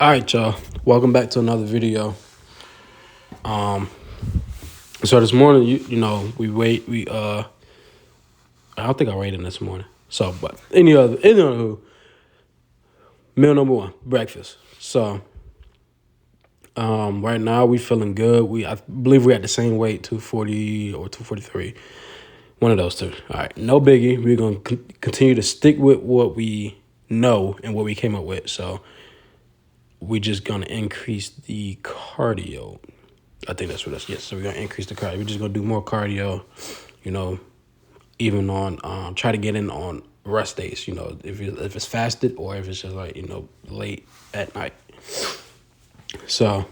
All right, y'all. Welcome back to another video. Um, so this morning, we I don't think I rated this morning. So, but any other meal number one, breakfast. So, right now we feeling good. I believe we're at the same weight, 240 or 243. One of those two. All right, no biggie. We're gonna continue to stick with what we know and what we came up with. So, we're just gonna increase the cardio. I think that's what that's. Yes, so we're gonna increase the cardio. We're just gonna do more cardio, you know, even on try to get in on rest days. You know, if it's fasted or if it's just like late at night. So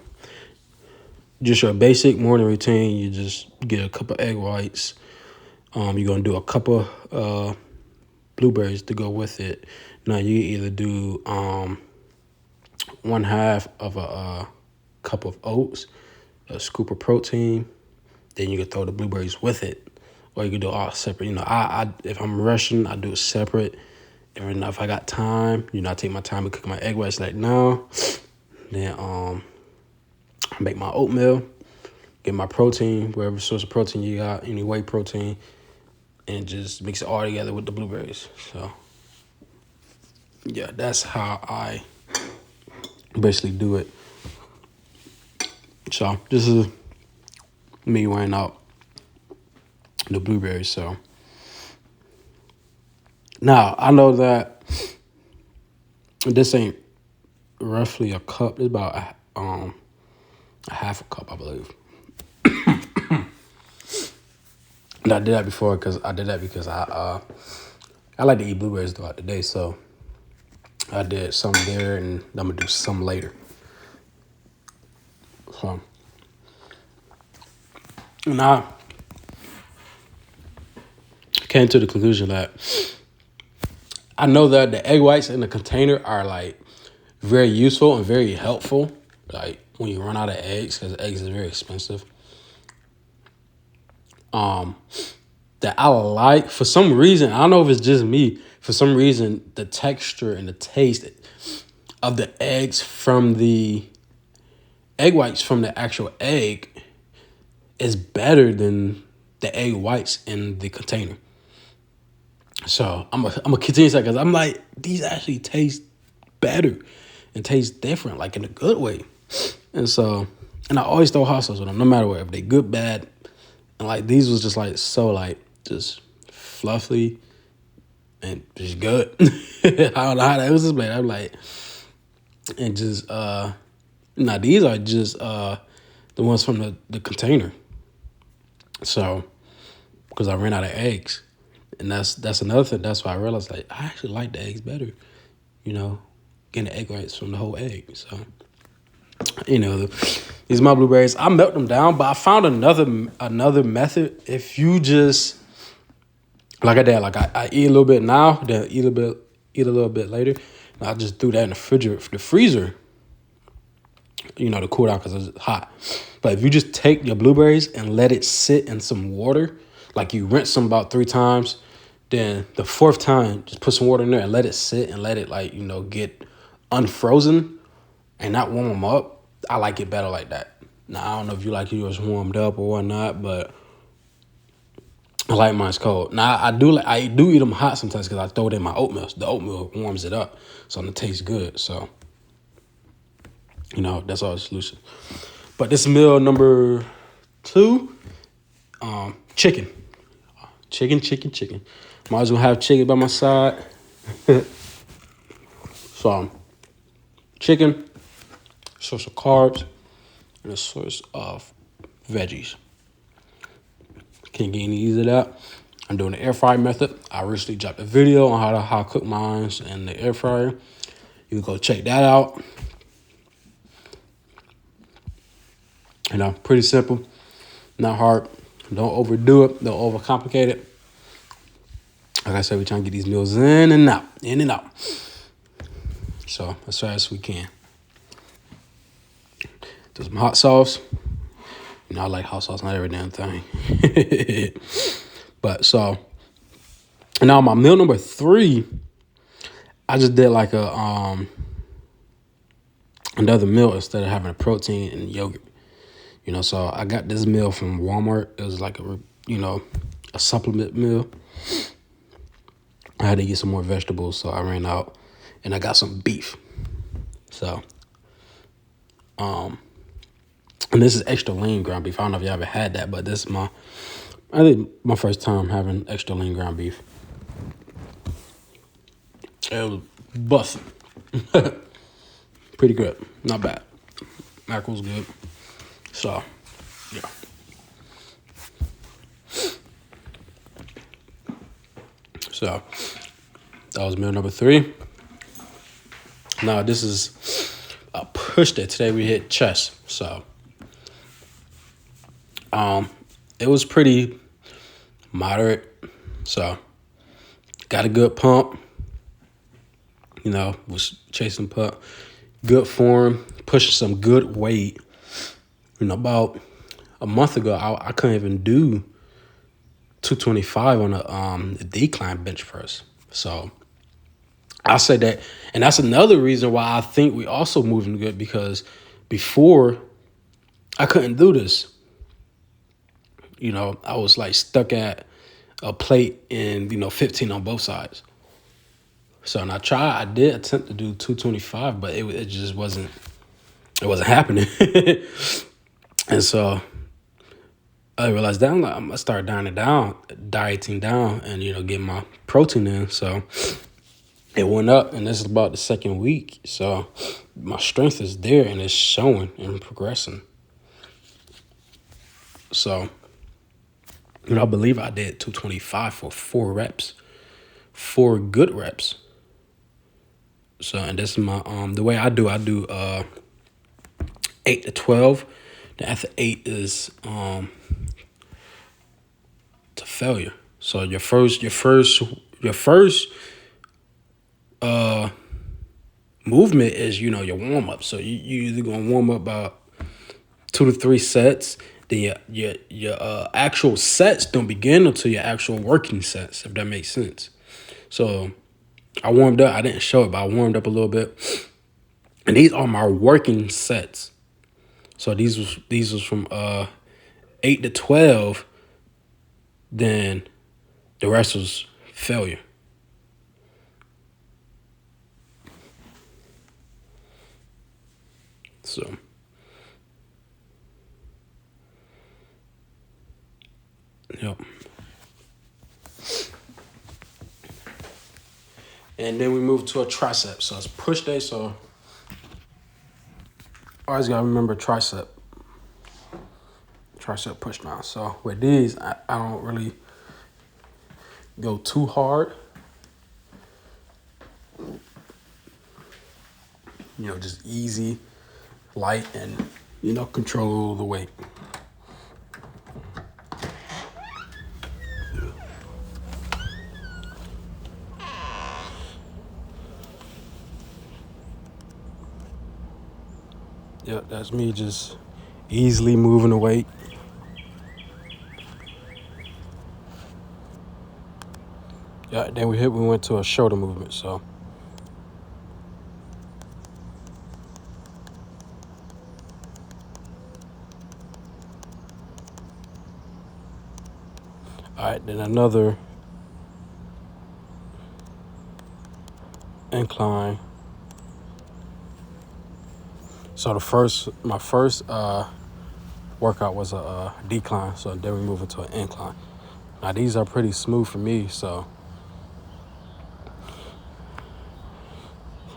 just your basic morning routine. You just get a couple egg whites. You're gonna do a couple blueberries to go with it. Now you either do one half of a cup of oats, a scoop of protein. Then you can throw the blueberries with it, or you can do it all separate. I if I'm rushing, I do it separate. If I got time, I take my time to cook my egg whites like now. Then I make my oatmeal, get my protein, whatever source of protein you got, any whey protein, and just mix it all together with the blueberries. So yeah, that's how I basically do it. So this is me weighing out the blueberries. So now I know that this ain't roughly a cup. It's about a half a cup, I believe. And I did that because I like to eat blueberries throughout the day. So I did some there, and I'm gonna do some later. So now I came to the conclusion that I know that the egg whites in the container are like very useful and very helpful. Like when you run out of eggs, because eggs is very expensive. That I like for some reason. I don't know if it's just me. For some reason, the texture and the taste of the eggs from the egg whites from the actual egg is better than the egg whites in the container. So I'm gonna continue that because I'm like, these actually taste better and taste different, like in a good way. And I always throw hot sauce with them, no matter what, if they good, bad. And like these was just like so like just fluffy and just good. I don't know how that was just made. I'm like, and just now these are just the ones from the container. So because I ran out of eggs. And that's another thing. That's why I realized like I actually like the eggs better. Getting the egg whites from the whole egg. So these are my blueberries. I melt them down, but I found another method. If you just like I did, like I eat a little bit now, then eat a little bit later. And I just threw that in the freezer, to cool down because it's hot. But if you just take your blueberries and let it sit in some water, like you rinse them about 3 times, then the 4th time, just put some water in there and let it sit and let it get unfrozen and not warm them up. I like it better like that. Now, I don't know if you like yours warmed up or whatnot, but I like mine's cold. Now, I do eat them hot sometimes because I throw it in my oatmeal. The oatmeal warms it up, so it tastes good. So, that's all the solution. But this meal number 2, chicken. Chicken. Might as well have chicken by my side. So, chicken, source of carbs, and a source of veggies. Can't get any easier than that. I'm doing the air fryer method. I recently dropped a video on how I cook mine in the air fryer. You can go check that out. Pretty simple, not hard. Don't overdo it. Don't overcomplicate it. Like I said, we're trying to get these meals in and out. So as fast as we can. Do some hot sauce. I like hot sauce, not every damn thing. But so now my meal number 3, I just did like a another meal instead of having a protein and yogurt. So I got this meal from Walmart. It was like a supplement meal. I had to get some more vegetables, so I ran out, and I got some beef. So, and this is extra lean ground beef. I don't know if you ever had that, but this is I think my first time having extra lean ground beef. It was busting. Pretty good. Not bad. Mackerel's good. So, yeah. So, that was meal number 3. Now, this is a push day. Today we hit chest. So, it was pretty moderate. So, got a good pump. Was chasing pump. Good form. Pushing some good weight. About a month ago, I couldn't even do 225 on a decline bench press. So I say that, and that's another reason why I think we also moving good, because before I couldn't do this. I was like stuck at a plate and 15 on both sides. So and I did attempt to do 225, but it just wasn't happening. And so I realized that I'm gonna start dieting down, and getting my protein in. So it went up, and this is about the second week. So my strength is there, and it's showing and progressing. So I believe I did 225 for 4 reps, 4 good reps. So and this is my the way I do 8 to 12. Then after 8 is to failure. So your first movement is your warm up. So you either gonna warm up about 2 to 3 sets. Then your actual sets don't begin until your actual working sets, if that makes sense. So I warmed up. I didn't show it, but I warmed up a little bit. And these are my working sets. So these was from 8 to 12. Then the rest was failure. So yep. And then we move to a tricep. So it's push day. So always gotta remember tricep push down. So with these, I don't really go too hard. Just easy, light, and control the weight. Yep, that's me just easily moving the weight. Yeah, then we went to a shoulder movement, so. All right, then another incline. So my first workout was a decline, so then we move into an incline. Now these are pretty smooth for me, so.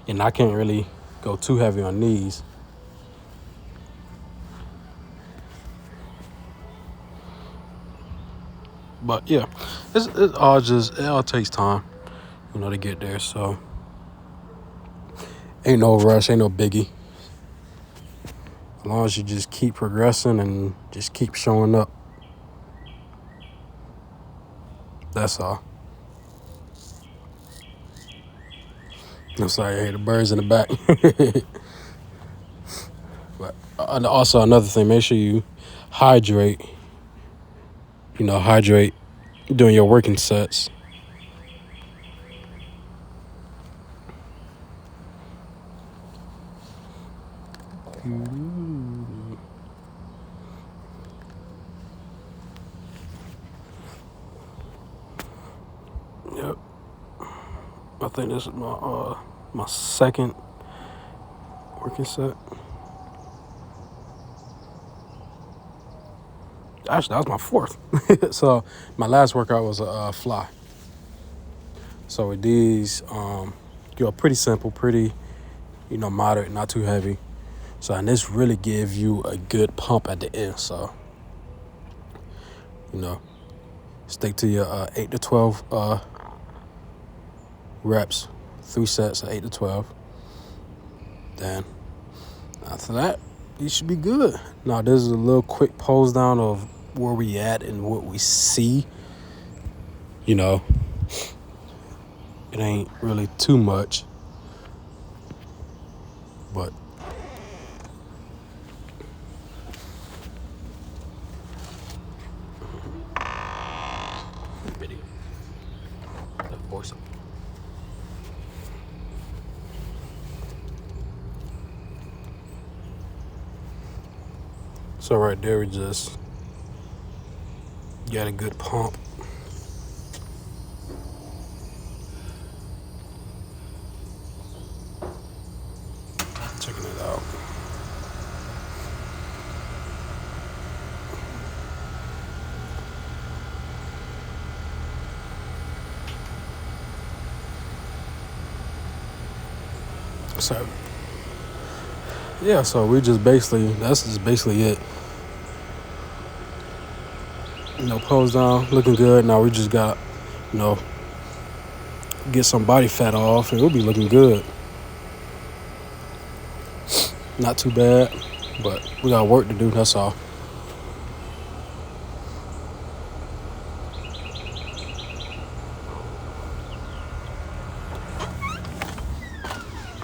And I can't really go too heavy on these. But yeah, it all takes time, to get there. So ain't no rush, ain't no biggie. As long as you just keep progressing and just keep showing up. That's all. I'm sorry, I hear the birds in the back. But also another thing, make sure you hydrate. Hydrate during your working sets. Yep. I think this is my second working set. Actually, that was my fourth. So my last workout was a fly. So with these, pretty simple, pretty, moderate, not too heavy. So, and this really gives you a good pump at the end. So, stick to your 8 to 12 reps, 3 sets of 8 to 12. Then after that, you should be good. Now, this is a little quick pose down of where we at and what we see. It ain't really too much, but video. The voice. So right there, we just got a good pump. Checking it out. So yeah, so we just that's just basically it. Pose down, looking good. Now we just got, get some body fat off and we'll be looking good. Not too bad, but we got work to do, that's all.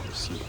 Let's see.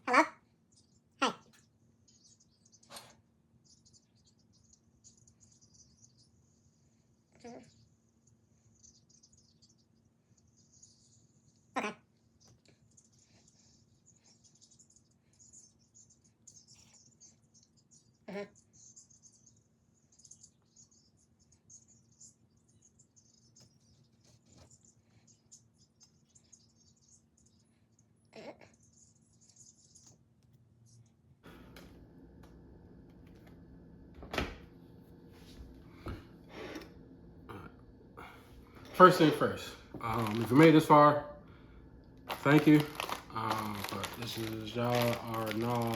Hello? Hi. Okay. First thing first, if you made it this far, thank you. But this is y'all are now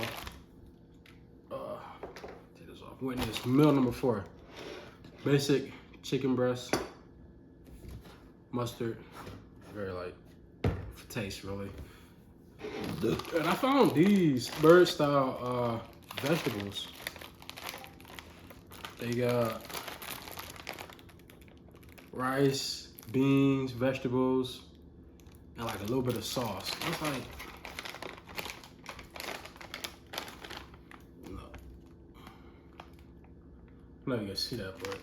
take this off. Witness meal number 4. Basic chicken breast, mustard, very light for taste really. And I found these bird style vegetables. They got rice, beans, vegetables, and like a little bit of sauce. I was like, no. I'm not even gonna see that, but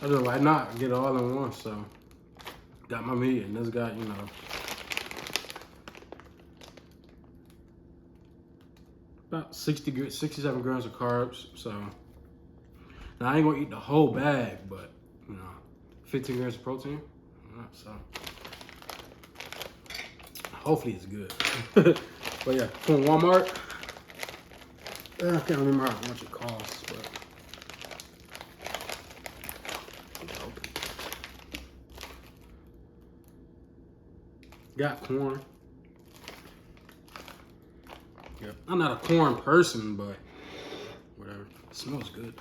I just like not get it all in once. So got my meat and this got, you know, about 67 grams of carbs. So now I ain't gonna eat the whole bag, but you know, 15 grams of protein. So hopefully it's good. But yeah, from Walmart. I can't remember how much it costs, but got corn. Yep. I'm not a corn person, but whatever. It smells good.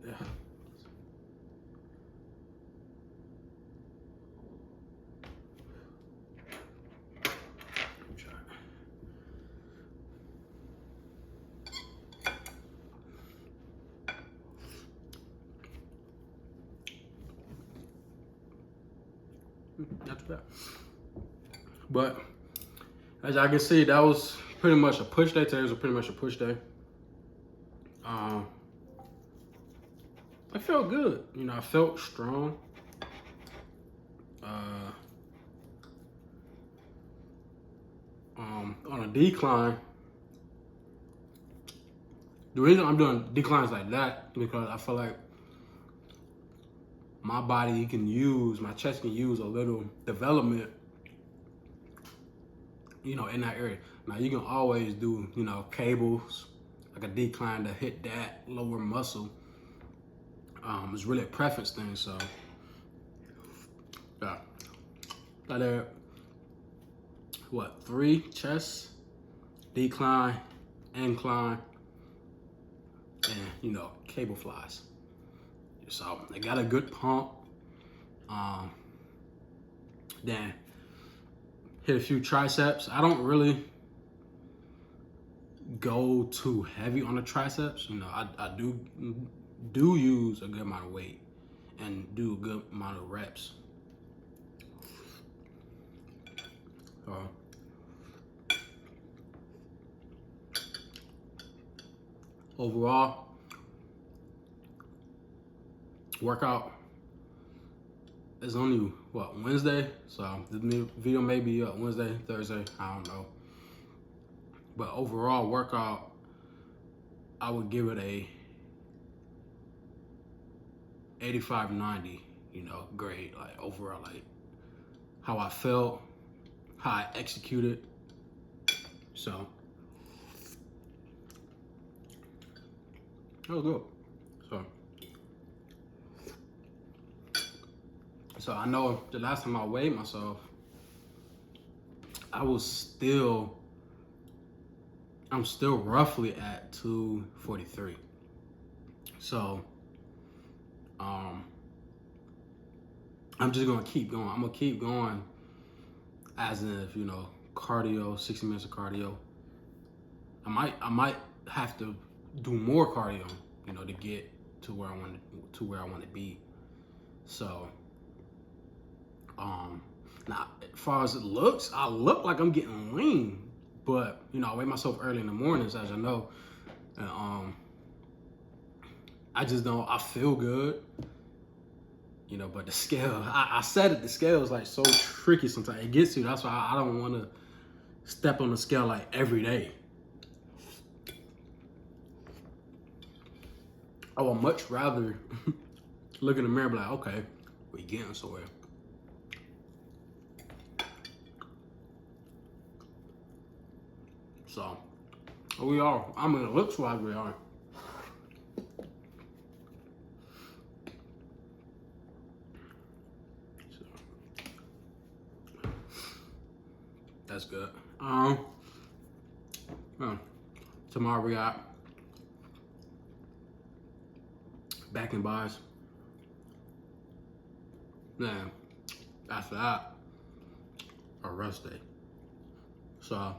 Yeah. Try it. Not too bad. But as I can see, that was pretty much a push day. Today was pretty much a push day. I felt good. You know, I felt strong. On a decline, the reason I'm doing declines like that because I feel like my body can use, my chest can use a little development, you know, in that area. Now you can always do, you know, cables, like a decline to hit that lower muscle. It's really a preference thing, so yeah. Got there, what, 3 chests, decline, incline, and you know, cable flies. So they got a good pump. Then hit a few triceps. I don't really go too heavy on the triceps. You know, I do use a good amount of weight and do a good amount of reps. Overall, workout is only what, Wednesday, so the video may be up Wednesday, Thursday, I don't know. But overall workout, I would give it a 85-90, you know, grade, like overall, like how I felt, how I executed. So that was good. So I know the last time I weighed myself, I'm still roughly at 243. So I'm just gonna keep going. I'm gonna keep going as if, you know, cardio, 60 minutes of cardio. I might have to do more cardio, you know, to get to where I want to be. So now as far as it looks, I look like I'm getting lean, but you know, I weigh myself early in the mornings, as you know, and I just don't, I feel good, you know, but the scale, I said it, the scale is like so tricky sometimes. It gets you, that's why I don't want to step on the scale like every day. I would much rather look in the mirror and be like, okay, we're getting somewhere. So, we are. I mean, it looks like we are. So, that's good. Tomorrow we got back in bars. Then after that, a rest day. So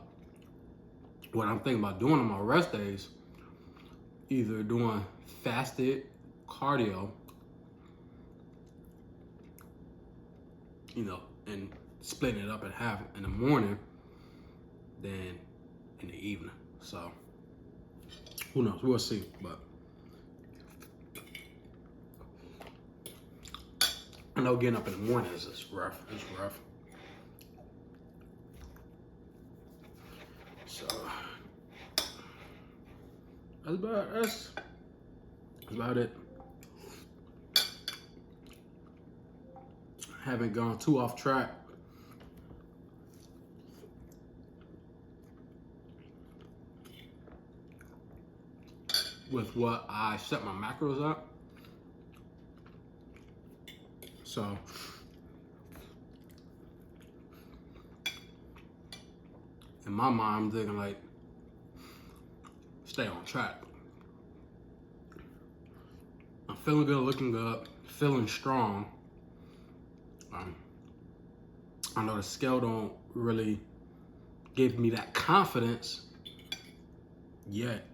what I'm thinking about doing on my rest days, either doing fasted cardio and splitting it up in half in the morning than in the evening. So who knows? We'll see. But I know getting up in the morning is just rough. It's rough. So that's about it. Haven't gone too off track. With what I set my macros up. So in my mind, I'm thinking like, stay on track. I'm feeling good, looking good, feeling strong. I know the scale don't really give me that confidence yet.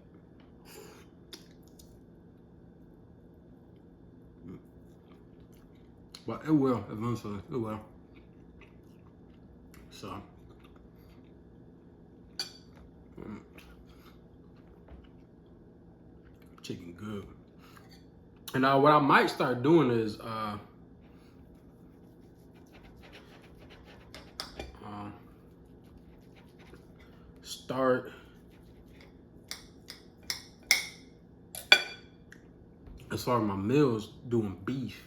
But it will, eventually, it will. So, chicken good. And what I might start doing is, start as far as my meals doing beef,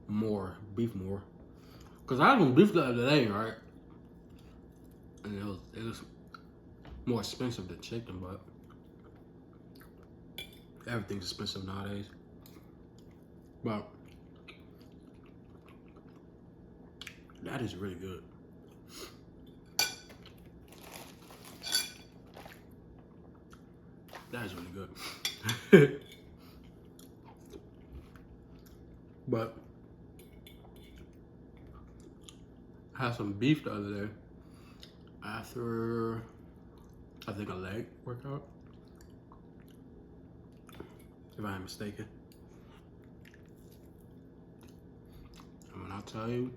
more. Cause I had some beef the other day, right? And it was more expensive than chicken, but everything's expensive nowadays. But that is really good. That is really good. But I had some beef the other day after, I think, a leg workout, if I am mistaken. And when I tell you,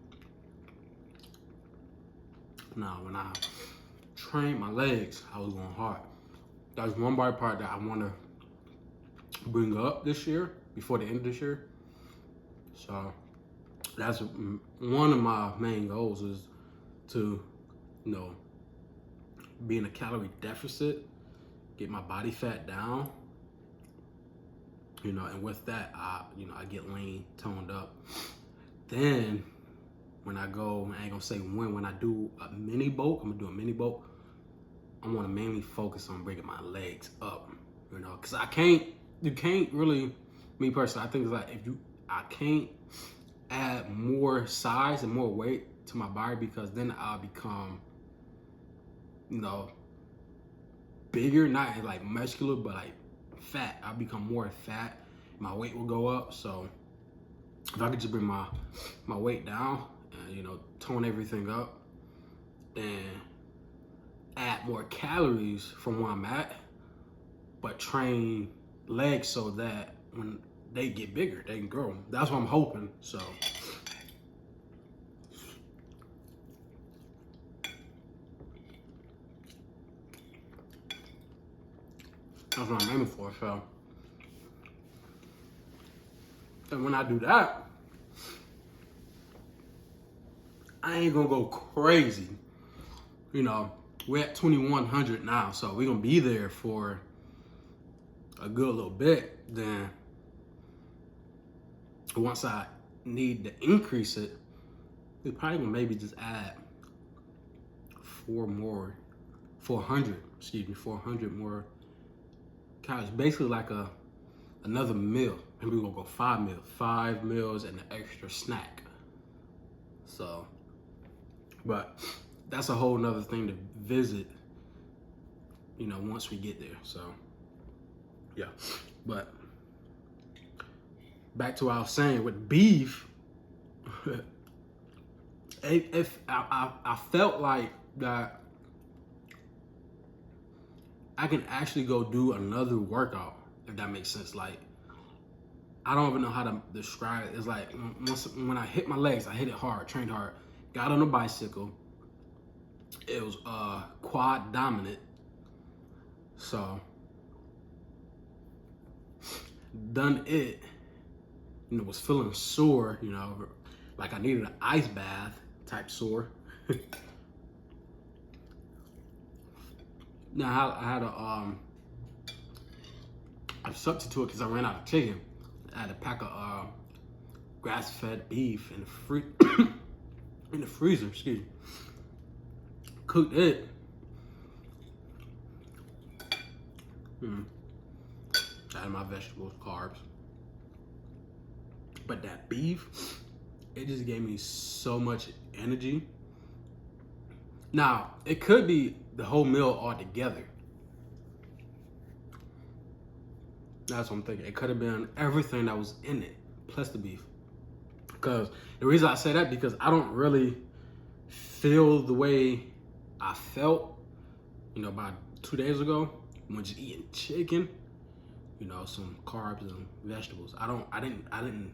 now when I trained my legs, I was going hard. That's one body part that I want to bring up this year, before the end of this year. So that's one of my main goals, is to, be in a calorie deficit, get my body fat down, and with that, I get lean, toned up. Then when I go, I ain't gonna say when I do a mini bulk, I'm gonna do a mini bulk. I want to mainly focus on bringing my legs up, because you can't really, me personally, I think it's like I can't add more size and more weight to my body, because then I'll become, bigger, not like muscular, but like fat. I'll become more fat. My weight will go up. So if I could just bring my weight down and, tone everything up and add more calories from where I'm at, but train legs so that when they get bigger, they can grow. That's what I'm hoping. So that's what I'm aiming for. So, and when I do that, I ain't gonna go crazy. We're at 2,100 now, so we're gonna be there for a good little bit. Then once I need to increase it, we probably gonna maybe just add 400 more calories. Basically like another meal. Maybe we're gonna go 5 meals and an extra snack. So, but that's a whole nother thing to visit, once we get there. So, yeah. But back to what I was saying with beef, if I felt like that I can actually go do another workout, if that makes sense. Like, I don't even know how to describe it. It's like when I hit my legs, I hit it hard, trained hard. Got on a bicycle. It was quad dominant. So done it, was feeling sore, like I needed an ice bath type sore. Now I had a substitute because I ran out of chicken. I had a pack of grass-fed beef in the in the freezer. Excuse me. Cooked it. Added my vegetables, carbs. But that beef, it just gave me so much energy. Now, it could be the whole meal altogether. That's what I'm thinking. It could have been everything that was in it, plus the beef. Because the reason I say that, because I don't really feel the way I felt, about 2 days ago when just eating chicken, some carbs and vegetables. I didn't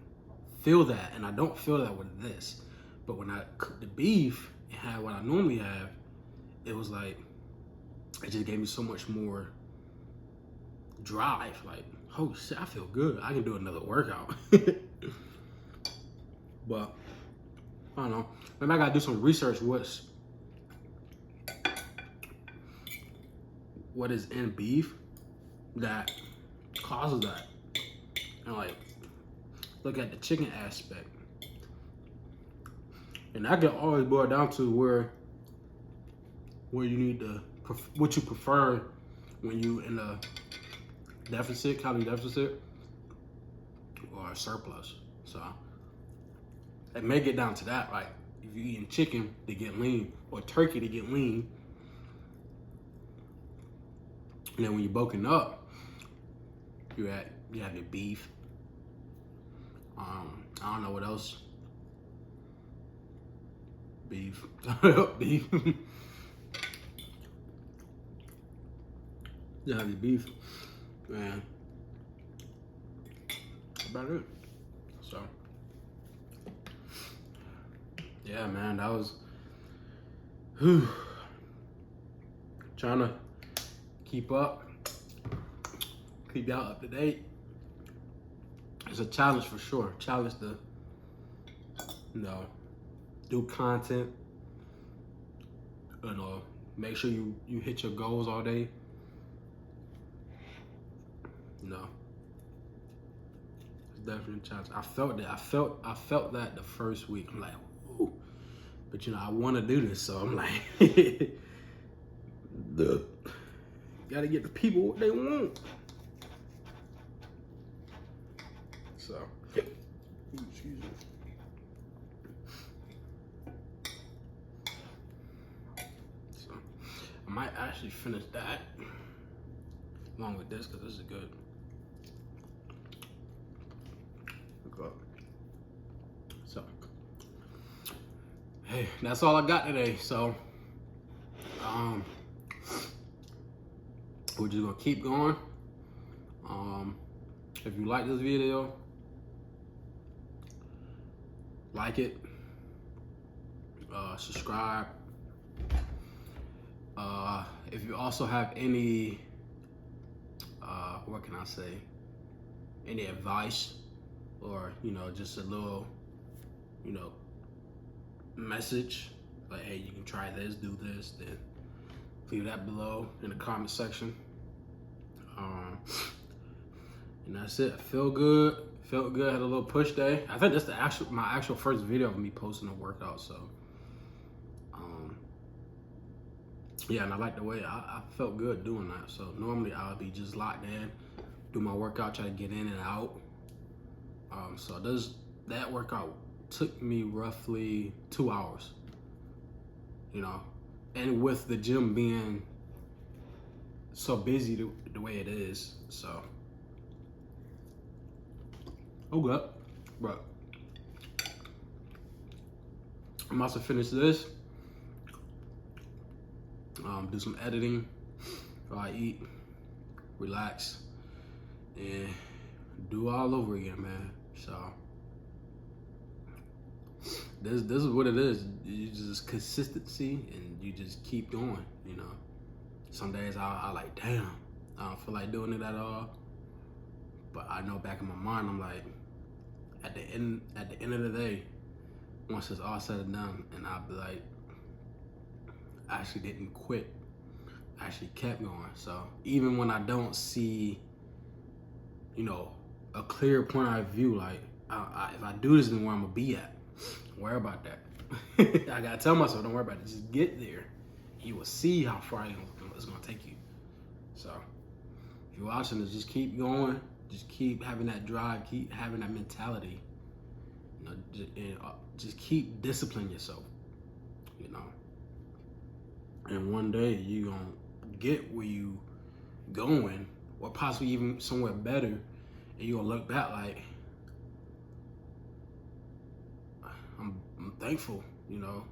feel that, and I don't feel that with this. But when I cooked the beef and had what I normally have, it was like, it just gave me so much more drive. Like, oh shit, I feel good. I can do another workout. But I don't know. Maybe I gotta do some research. What is in beef that causes that, and like look at the chicken aspect. And that can always boil down to where you need to, what you prefer when you in a deficit, calorie deficit, or a surplus. So it may get down to that, like if you're eating chicken to get lean, or turkey to get lean, and then when you're bulking up, you have your beef. I don't know what else. Beef. Beef. You have your beef. Man. That's about it. So. Yeah, man, that was. Trying to keep up. Keep y'all up to date. It's a challenge for sure. Challenge to, do content. Make sure you hit your goals all day. It's definitely a challenge. I felt that. I felt that the first week. I'm like, ooh. But I want to do this, so I'm like, gotta get the people what they want. So, excuse me. So, I might actually finish that along with this because this is good. Okay. So, hey, that's all I got today. So, we're just gonna keep going. If you like this video, like it, subscribe. If you also have any, what can I say? Any advice, or just a little, message, like, hey, you can try this, do this, then leave that below in the comment section. And that's it. Felt good. Had a little push day. I think that's my actual first video of me posting a workout. So, yeah, and I like the way I felt good doing that. So normally I'll be just locked in, do my workout, try to get in and out. So that workout took me roughly 2 hours. And with the gym being so busy the way it is, so. Oh good, but I'm about to finish this. Do some editing while I eat, relax, and do all over again, man. So this is what it is. You just consistency, and you just keep going. You know, some days I like, damn, I don't feel like doing it at all. But I know back in my mind, I'm like, at the end of the day, once it's all said and done, and I'll be like, I actually didn't quit. I actually kept going. So even when I don't see, you know, a clear point of view, like if I do this, then where I'm gonna be at. Don't worry about that. I gotta tell myself, don't worry about it. Just get there. You will see how far it's gonna take you. So if you're watching this, just keep going. Just keep having that drive. Keep having that mentality. You know, just keep disciplining yourself. You know, and one day you're gonna get where you going, or possibly even somewhere better, and you're gonna look back like, I'm thankful, you know,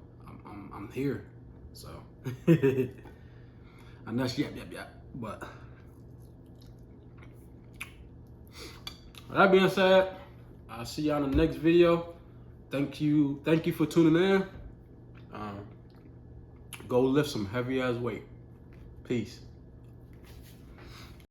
I'm here. So and that's yep. But with that being said, I'll see y'all in the next video. Thank you for tuning in. Go lift some heavy ass weight. Peace.